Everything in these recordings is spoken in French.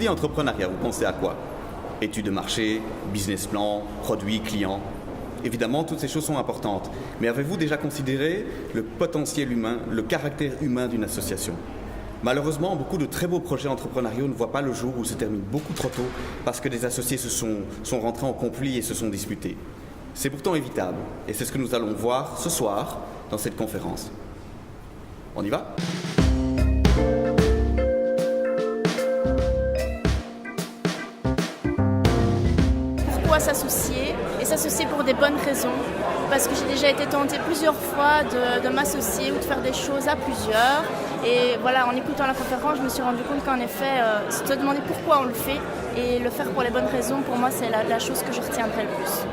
dit entrepreneuriat, vous pensez à quoi? Études de marché, business plan, produits, clients. Évidemment, toutes ces choses sont importantes. Mais avez-vous déjà considéré le potentiel humain, le caractère humain d'une association? Malheureusement, beaucoup de très beaux projets entrepreneuriaux ne voient pas le jour ou se terminent beaucoup trop tôt parce que des associés sont rentrés en conflit et se sont disputés. C'est pourtant évitable et c'est ce que nous allons voir ce soir dans cette conférence. On y va ? Pourquoi s'associer? Et s'associer pour des bonnes raisons. Parce que j'ai déjà été tentée plusieurs fois de m'associer ou de faire des choses à plusieurs. Et voilà, en écoutant la conférence, je me suis rendu compte qu'en effet, se demander pourquoi on le fait et le faire pour les bonnes raisons, pour moi, c'est la chose que je retiendrai le plus.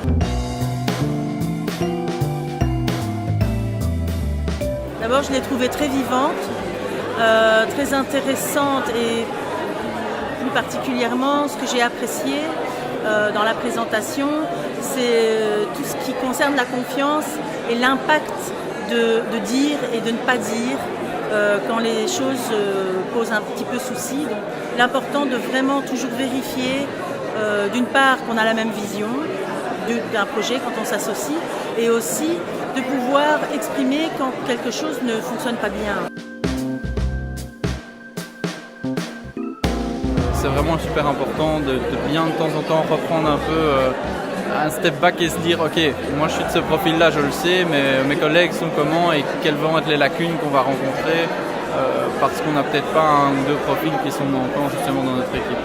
D'abord, je l'ai trouvée très vivante, très intéressante et plus particulièrement, ce que j'ai apprécié dans la présentation, c'est tout ce qui concerne la confiance et l'impact de dire et de ne pas dire quand les choses posent un petit peu souci. Donc, l'important de vraiment toujours vérifier, d'une part, qu'on a la même vision d'un projet quand on s'associe, et aussi de pouvoir exprimer quand quelque chose ne fonctionne pas bien. C'est vraiment super important de bien de temps en temps reprendre un peu un step back et se dire ok, moi je suis de ce profil-là, je le sais, mais mes collègues sont comment et quelles vont être les lacunes qu'on va rencontrer parce qu'on n'a peut-être pas un ou deux profils qui sont manquants justement dans notre équipe.